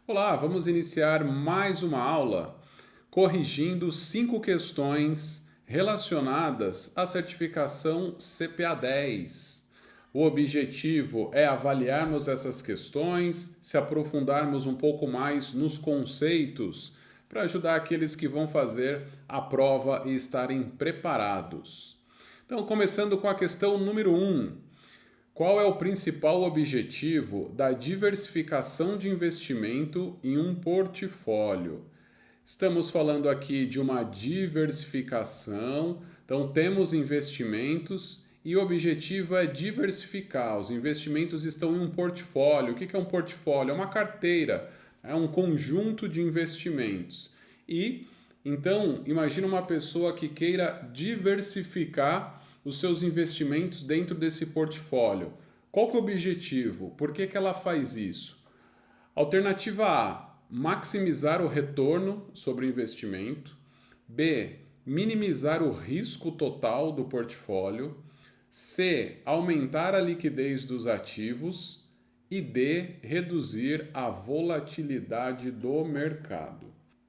Olá, vamos iniciar mais uma aula corrigindo 5 questões relacionadas à certificação CPA 10. O objetivo é avaliarmos essas questões, se aprofundarmos um pouco mais nos conceitos para ajudar aqueles que vão fazer a prova e estarem preparados. Então, começando com a questão número 1. Qual é o principal objetivo da diversificação de investimento em um portfólio? Estamos falando aqui de uma diversificação, então temos investimentos e o objetivo é diversificar. Os investimentos estão em um portfólio. O que é um portfólio? É uma carteira, é um conjunto de investimentos. E então, imagina uma pessoa que queira diversificar os seus investimentos dentro desse portfólio. Qual que é o objetivo? Por que ela faz isso? Alternativa A, maximizar o retorno sobre o investimento. B, minimizar o risco total do portfólio. C, aumentar a liquidez dos ativos. E D, reduzir a volatilidade do mercado.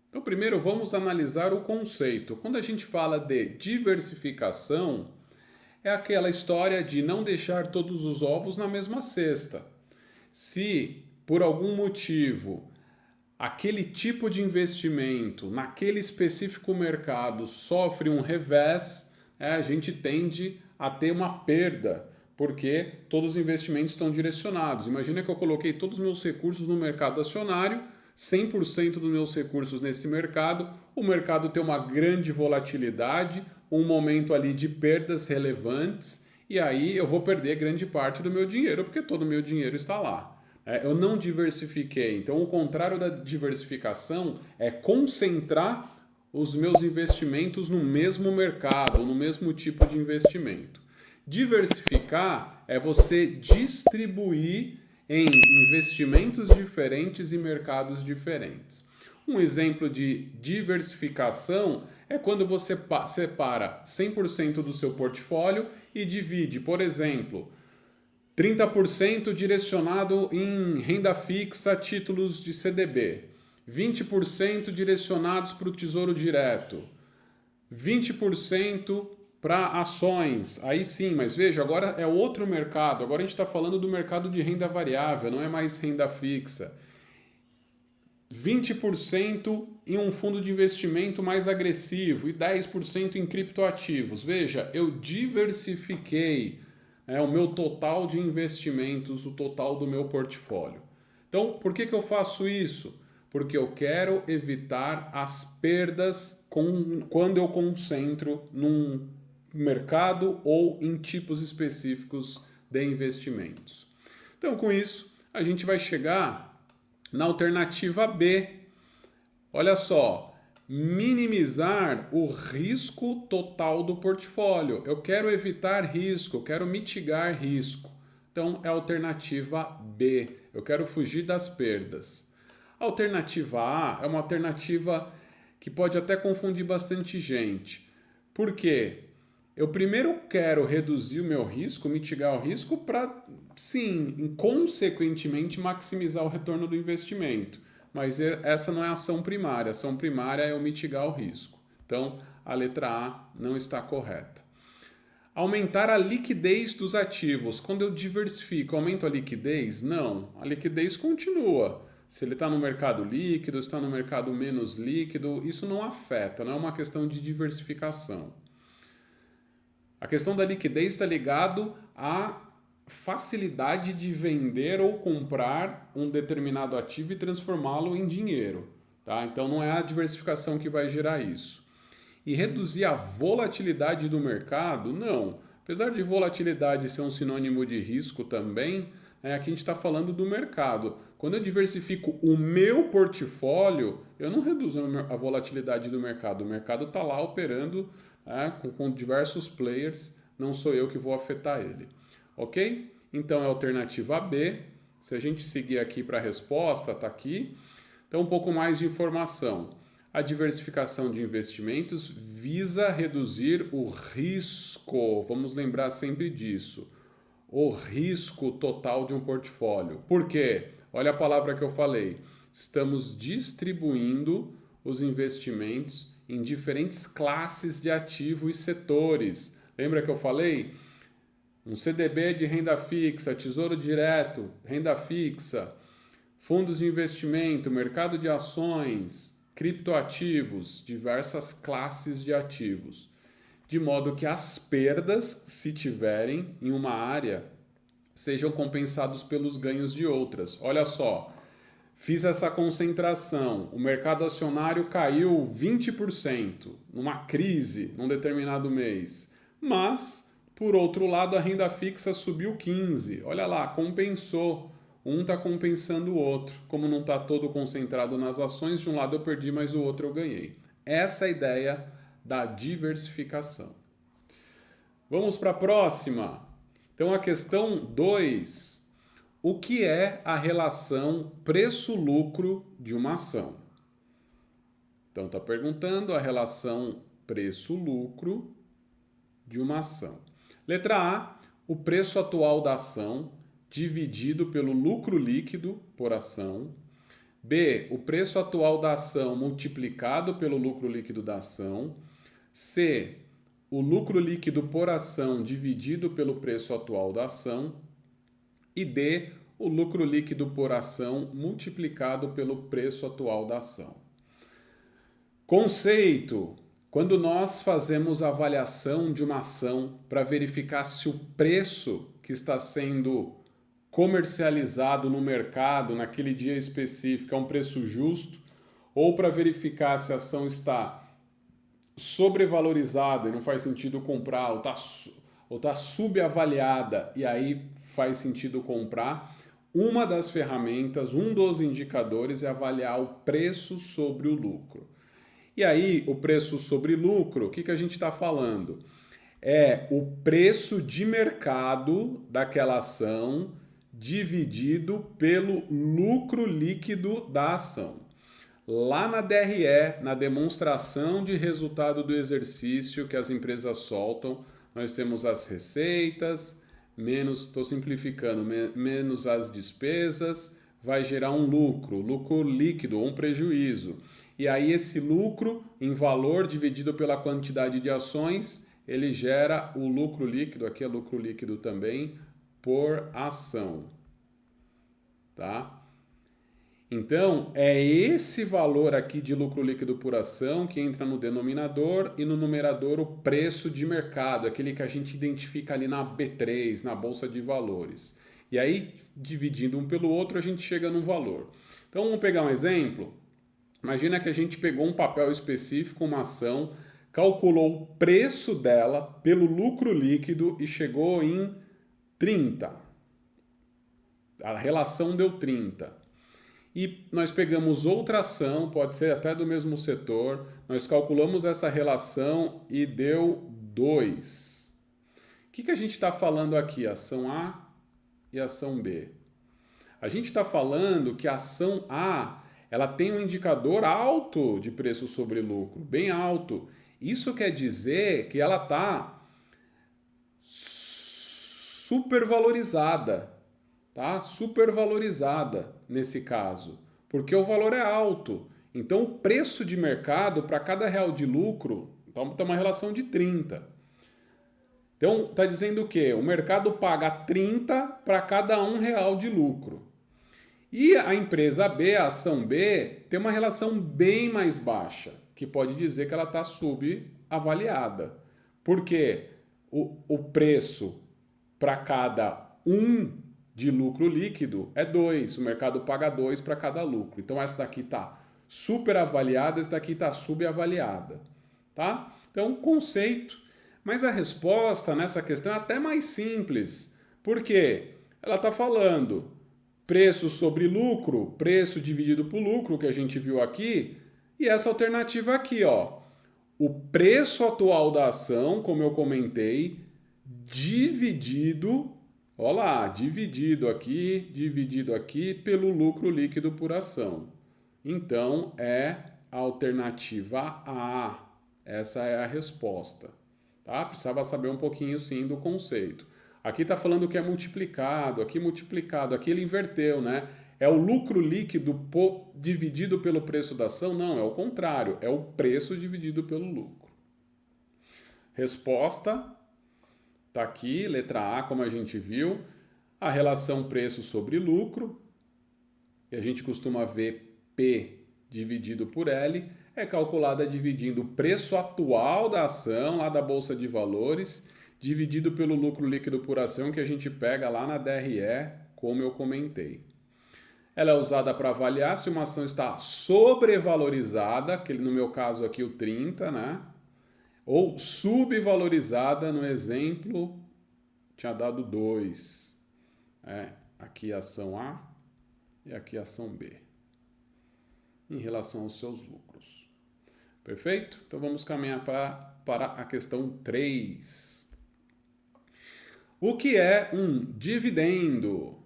Então, primeiro vamos analisar o conceito. Quando a gente fala de diversificação, é aquela história de não deixar todos os ovos na mesma cesta. Se, por algum motivo, aquele tipo de investimento naquele específico mercado sofre um revés, a gente tende a ter uma perda, porque todos os investimentos estão direcionados. Imagina que eu coloquei todos os meus recursos no mercado acionário, 100% dos meus recursos nesse mercado, o mercado tem uma grande volatilidade, um momento ali de perdas relevantes, e aí eu vou perder grande parte do meu dinheiro, porque todo o meu dinheiro está lá. Eu não diversifiquei. Então, o contrário da diversificação é concentrar os meus investimentos no mesmo mercado, no mesmo tipo de investimento. Diversificar é você distribuir em investimentos diferentes e mercados diferentes. Um exemplo de diversificação é quando você separa 100% do seu portfólio e divide, por exemplo, 30% direcionado em renda fixa, títulos de CDB, 20% direcionados para o Tesouro Direto, 20% para ações. Aí sim, mas veja, agora é outro mercado. Agora a gente está falando do mercado de renda variável, não é mais renda fixa. 20% em um fundo de investimento mais agressivo e 10% em criptoativos. Veja, eu diversifiquei o meu total de investimentos, o total do meu portfólio. Então, por que eu faço isso? Porque eu quero evitar as perdas quando eu concentro num mercado ou em tipos específicos de investimentos. Então, com isso, a gente vai chegar na alternativa B. Olha só, minimizar o risco total do portfólio. Eu quero evitar risco, eu quero mitigar risco. Então, é a alternativa B. Eu quero fugir das perdas. A alternativa A é uma alternativa que pode até confundir bastante gente. Por quê? Eu primeiro quero reduzir o meu risco, mitigar o risco para, sim, consequentemente maximizar o retorno do investimento. Mas essa não é a ação primária. A ação primária é eu mitigar o risco. Então, a letra A não está correta. Aumentar a liquidez dos ativos. Quando eu diversifico, aumento a liquidez? Não, a liquidez continua. Se ele está no mercado líquido, está no mercado menos líquido, isso não afeta, não é uma questão de diversificação. A questão da liquidez está ligado à facilidade de vender ou comprar um determinado ativo e transformá-lo em dinheiro. Tá? Então não é a diversificação que vai gerar isso. E reduzir a volatilidade do mercado? Não. Apesar de volatilidade ser um sinônimo de risco também, aqui a gente está falando do mercado. Quando eu diversifico o meu portfólio, eu não reduzo a volatilidade do mercado. O mercado está lá operando com diversos players, não sou eu que vou afetar ele. Ok? Então é a alternativa B. Se a gente seguir aqui para a resposta, está aqui. Então, um pouco mais de informação. A diversificação de investimentos visa reduzir o risco. Vamos lembrar sempre disso. O risco total de um portfólio. Por quê? Olha a palavra que eu falei. Estamos distribuindo os investimentos em diferentes classes de ativo e setores. Lembra que eu falei? Um CDB de renda fixa, tesouro direto, renda fixa, fundos de investimento, mercado de ações, criptoativos, diversas classes de ativos. De modo que as perdas, se tiverem em uma área, sejam compensados pelos ganhos de outras. Olha só, fiz essa concentração, o mercado acionário caiu 20% numa crise num determinado mês, mas, por outro lado, a renda fixa subiu 15%. Olha lá, compensou. Um está compensando o outro. Como não está todo concentrado nas ações, de um lado eu perdi, mas o outro eu ganhei. Essa é a ideia da diversificação. Vamos para a próxima. Então, a questão 2. O que é a relação preço-lucro de uma ação? Então, está perguntando a relação preço-lucro de uma ação. Letra A, o preço atual da ação dividido pelo lucro líquido por ação. B, o preço atual da ação multiplicado pelo lucro líquido da ação. C, o lucro líquido por ação dividido pelo preço atual da ação. E D, o lucro líquido por ação multiplicado pelo preço atual da ação. Conceito: quando nós fazemos a avaliação de uma ação para verificar se o preço que está sendo comercializado no mercado naquele dia específico é um preço justo, ou para verificar se a ação está sobrevalorizada e não faz sentido comprar, ou está subavaliada e aí faz sentido comprar, uma das ferramentas, um dos indicadores é avaliar o preço sobre o lucro. E aí, o preço sobre lucro, o que a gente está falando? É o preço de mercado daquela ação dividido pelo lucro líquido da ação. Lá na DRE, na demonstração de resultado do exercício que as empresas soltam, nós temos as receitas, menos, estou simplificando, menos as despesas, vai gerar um lucro líquido ou um prejuízo. E aí esse lucro em valor dividido pela quantidade de ações, ele gera o lucro líquido, aqui é lucro líquido também, por ação. Tá? Então, é esse valor aqui de lucro líquido por ação que entra no denominador e no numerador o preço de mercado, aquele que a gente identifica ali na B3, na Bolsa de Valores. E aí, dividindo um pelo outro, a gente chega no valor. Então, vamos pegar um exemplo. Imagina que a gente pegou um papel específico, uma ação, calculou o preço dela pelo lucro líquido e chegou em 30. A relação deu 30. E nós pegamos outra ação, pode ser até do mesmo setor, nós calculamos essa relação e deu 2. O que a gente está falando aqui? Ação A e ação B. A gente está falando que a ação A ela tem um indicador alto de preço sobre lucro, bem alto. Isso quer dizer que ela está supervalorizada. Tá? Supervalorizada nesse caso, porque o valor é alto. Então, o preço de mercado para cada real de lucro tem uma relação de 30. Então, está dizendo o quê? O mercado paga 30 para cada R$1 de lucro. E a empresa B, a ação B, tem uma relação bem mais baixa, que pode dizer que ela está subavaliada. Porque o preço para cada de lucro líquido é 2. O mercado paga 2 para cada lucro. Então, essa daqui está superavaliada, essa daqui está subavaliada. Tá? Então, conceito. Mas a resposta nessa questão é até mais simples. Por quê? Ela está falando preço sobre lucro, preço dividido por lucro, que a gente viu aqui, e essa alternativa aqui, ó. O preço atual da ação, como eu comentei, dividido, ó lá, dividido aqui pelo lucro líquido por ação. Então, é a alternativa A. Essa é a resposta. Tá? Precisava saber um pouquinho, sim, do conceito. Aqui está falando que é multiplicado, aqui ele inverteu, né? É o lucro líquido dividido pelo preço da ação? Não, é o contrário. É o preço dividido pelo lucro. Resposta está aqui, letra A, como a gente viu. A relação preço sobre lucro, e a gente costuma ver P dividido por L, é calculada dividindo o preço atual da ação, lá da Bolsa de Valores, dividido pelo lucro líquido por ação, que a gente pega lá na DRE, como eu comentei. Ela é usada para avaliar se uma ação está sobrevalorizada, que no meu caso aqui o 30, né? Ou subvalorizada, no exemplo, tinha dado 2. Aqui a ação A e aqui a ação B, em relação aos seus lucros. Perfeito? Então vamos caminhar para a questão 3. O que é um dividendo?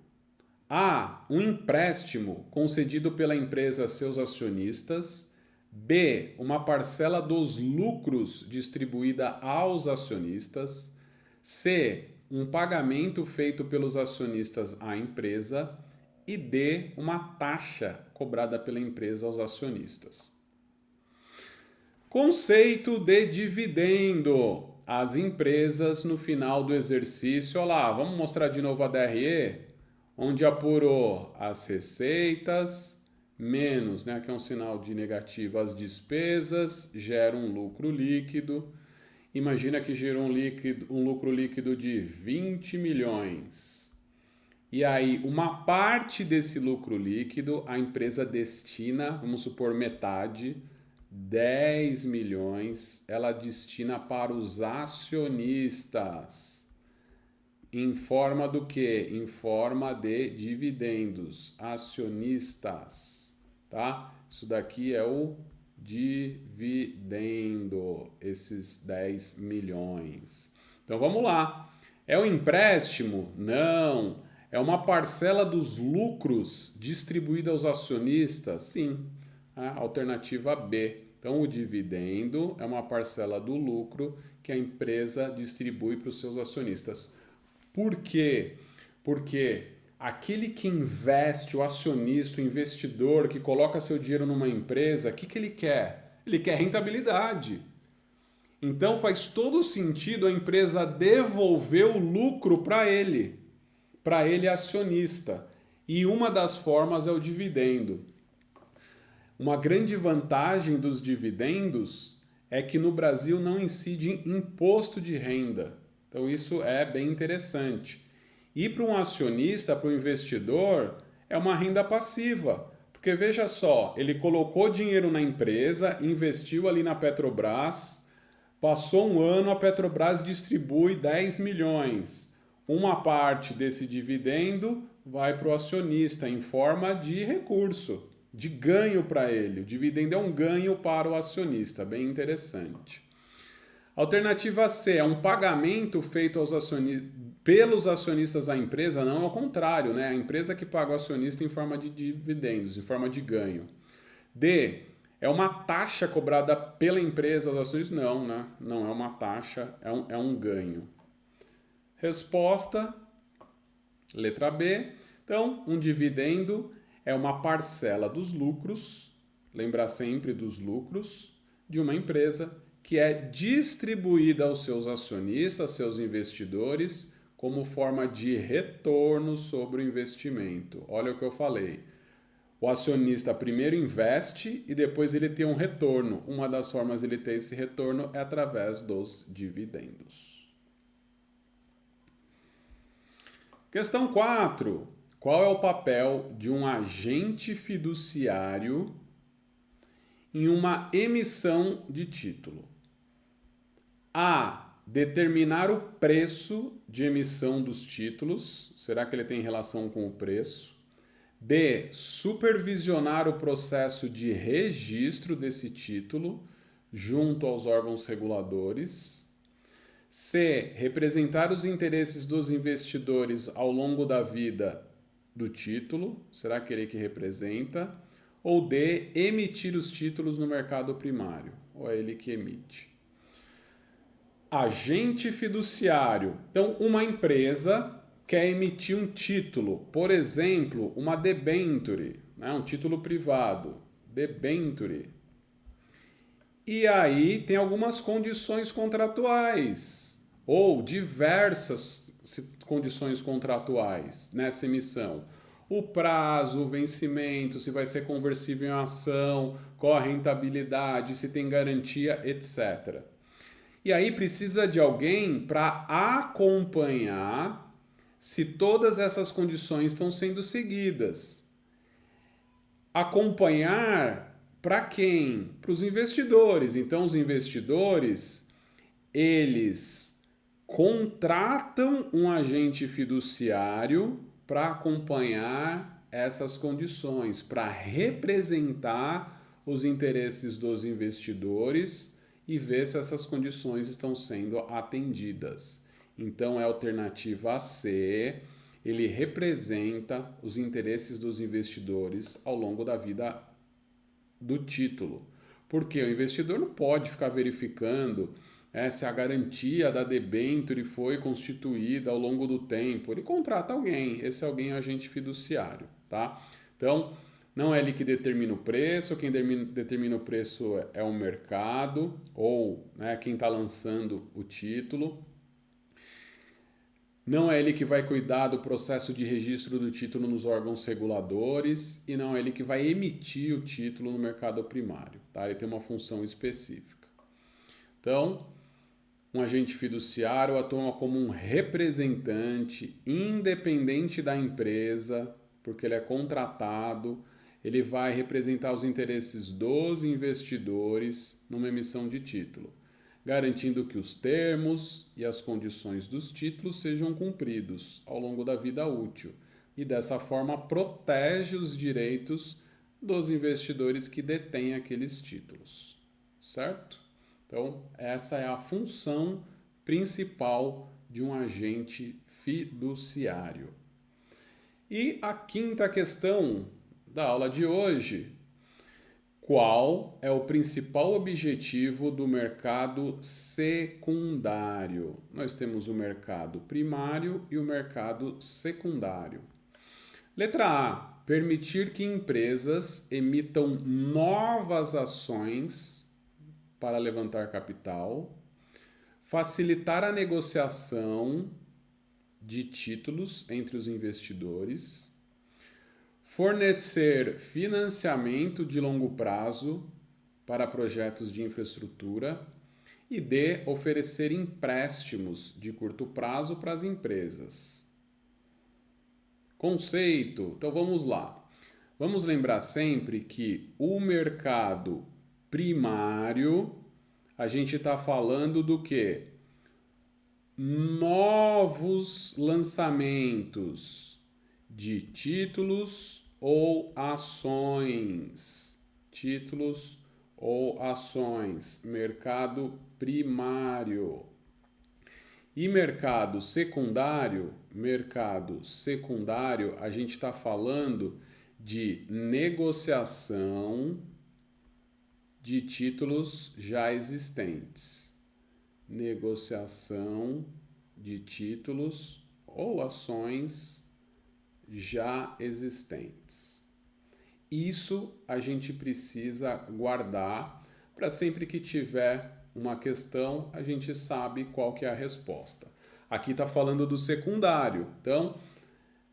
A. Um empréstimo concedido pela empresa a seus acionistas. B. Uma parcela dos lucros distribuída aos acionistas. C. Um pagamento feito pelos acionistas à empresa. E D. Uma taxa cobrada pela empresa aos acionistas. Conceito de dividendo. As empresas no final do exercício, olha lá, vamos mostrar de novo a DRE, onde apurou as receitas, menos, né, aqui é um sinal de negativo, as despesas, gera um lucro líquido. Imagina que gerou um lucro líquido de 20 milhões. E aí, uma parte desse lucro líquido, a empresa destina, vamos supor metade, 10 milhões, ela destina para os acionistas. Em forma do quê? Em forma de dividendos. Acionistas, tá? Isso daqui é o dividendo, esses 10 milhões. Então vamos lá. É um empréstimo? Não. É uma parcela dos lucros distribuída aos acionistas? Sim. A alternativa B. Então, o dividendo é uma parcela do lucro que a empresa distribui para os seus acionistas. Por quê? Porque aquele que investe, o acionista, o investidor que coloca seu dinheiro numa empresa, o que ele quer? Ele quer rentabilidade. Então, faz todo sentido a empresa devolver o lucro para ele acionista. E uma das formas é o dividendo. Uma grande vantagem dos dividendos é que no Brasil não incide imposto de renda. Então isso é bem interessante. E para um acionista, para o investidor, é uma renda passiva. Porque veja só, ele colocou dinheiro na empresa, investiu ali na Petrobras, passou um ano, a Petrobras distribui 10 milhões. Uma parte desse dividendo vai para o acionista em forma de recurso, de ganho para ele. O dividendo é um ganho para o acionista, bem interessante. Alternativa C é um pagamento feito pelos acionistas à empresa, não ao contrário, né? A empresa que paga o acionista em forma de dividendos, em forma de ganho. D é uma taxa cobrada pela empresa aos acionistas? Não, né? Não é uma taxa, é um ganho. Resposta, letra B. Então, um dividendo é uma parcela dos lucros, lembrar sempre dos lucros, de uma empresa que é distribuída aos seus acionistas, seus investidores, como forma de retorno sobre o investimento. Olha o que eu falei. O acionista primeiro investe e depois ele tem um retorno. Uma das formas de ele ter esse retorno é através dos dividendos. Questão 4. Qual é o papel de um agente fiduciário em uma emissão de título? A. Determinar o preço de emissão dos títulos. Será que ele tem relação com o preço? B. Supervisionar o processo de registro desse título junto aos órgãos reguladores. C. Representar os interesses dos investidores ao longo da vida do título. Será que ele que representa? Ou D. Emitir os títulos no mercado primário. Ou é ele que emite? Agente fiduciário. Então, uma empresa quer emitir um título, por exemplo, uma debenture, né? Um título privado, debenture. E aí tem algumas condições contratuais, ou diversas condições contratuais nessa emissão. O prazo, o vencimento, se vai ser conversível em ação, qual a rentabilidade, se tem garantia, etc. E aí precisa de alguém para acompanhar se todas essas condições estão sendo seguidas. Acompanhar para quem? Para os investidores. Então, os investidores, eles contratam um agente fiduciário para acompanhar essas condições, para representar os interesses dos investidores e ver se essas condições estão sendo atendidas. Então, é a alternativa C. Ele representa os interesses dos investidores ao longo da vida do título. Porque o investidor não pode ficar verificando se a garantia da debênture foi constituída ao longo do tempo. Ele contrata alguém, esse alguém é o agente fiduciário, tá? Então, não é ele que determina o preço, quem determina o preço é o mercado ou quem está lançando o título. Não é ele que vai cuidar do processo de registro do título nos órgãos reguladores e não é ele que vai emitir o título no mercado primário, tá? Ele tem uma função específica. Então, um agente fiduciário atua como um representante independente da empresa, porque ele é contratado, ele vai representar os interesses dos investidores numa emissão de título, garantindo que os termos e as condições dos títulos sejam cumpridos ao longo da vida útil e dessa forma protege os direitos dos investidores que detêm aqueles títulos, certo? Então, essa é a função principal de um agente fiduciário. E a quinta questão da aula de hoje: qual é o principal objetivo do mercado secundário? Nós temos o mercado primário e o mercado secundário. Letra A: permitir que empresas emitam novas ações para levantar capital, facilitar a negociação de títulos entre os investidores, fornecer financiamento de longo prazo para projetos de infraestrutura e D, oferecer empréstimos de curto prazo para as empresas. Conceito. Então vamos lá. Vamos lembrar sempre que o mercado primário, a gente está falando do quê? Novos lançamentos de títulos ou ações. Títulos ou ações. Mercado primário. E mercado secundário? Mercado secundário, a gente está falando de negociação de títulos já existentes. Negociação de títulos ou ações já existentes. Isso a gente precisa guardar para sempre que tiver uma questão, a gente sabe qual que é a resposta. Aqui está falando do secundário, então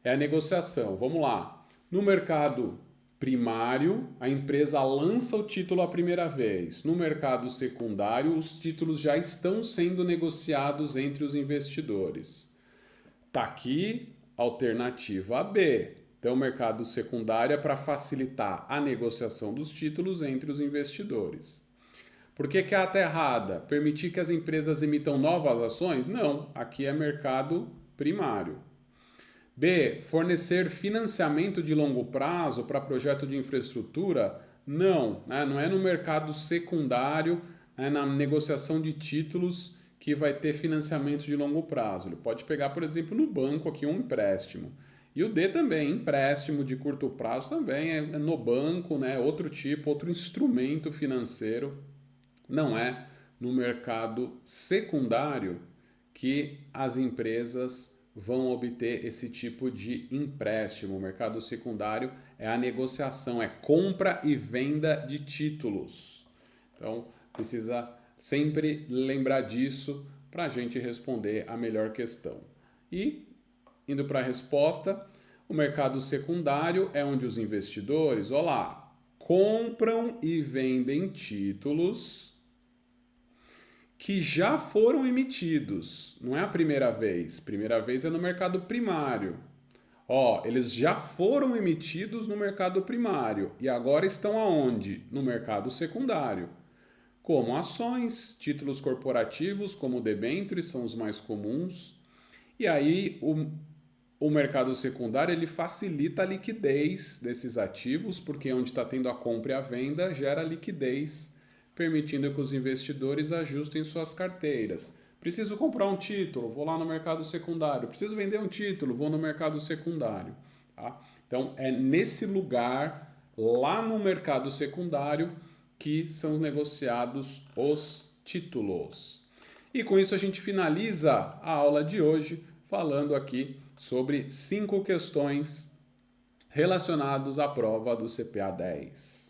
é a negociação. Vamos lá. No mercado primário, a empresa lança o título a primeira vez. No mercado secundário, os títulos já estão sendo negociados entre os investidores. Está aqui alternativa B. Então, o mercado secundário é para facilitar a negociação dos títulos entre os investidores. Por que a A está errada? Permitir que as empresas emitam novas ações? Não, aqui é mercado primário. B, fornecer financiamento de longo prazo para projeto de infraestrutura? Não, não é no mercado secundário, na negociação de títulos que vai ter financiamento de longo prazo. Ele pode pegar, por exemplo, no banco aqui um empréstimo. E o D também, empréstimo de curto prazo também é no banco, outro tipo, outro instrumento financeiro. Não é no mercado secundário que as empresas vão obter esse tipo de empréstimo. O mercado secundário é a negociação, é compra e venda de títulos. Então, precisa sempre lembrar disso para a gente responder a melhor questão. E, indo para a resposta, o mercado secundário é onde os investidores, olá, compram e vendem títulos que já foram emitidos. Não é a primeira vez. Primeira vez é no mercado primário. Eles já foram emitidos no mercado primário e agora estão aonde? No mercado secundário. Como ações, títulos corporativos, como debêntures, são os mais comuns. E aí o mercado secundário ele facilita a liquidez desses ativos, porque onde está tendo a compra e a venda gera liquidez, permitindo que os investidores ajustem suas carteiras. Preciso comprar um título, vou lá no mercado secundário. Preciso vender um título, vou no mercado secundário. Tá? Então, é nesse lugar, lá no mercado secundário, que são negociados os títulos. E com isso a gente finaliza a aula de hoje falando aqui sobre 5 questões relacionadas à prova do CPA 10.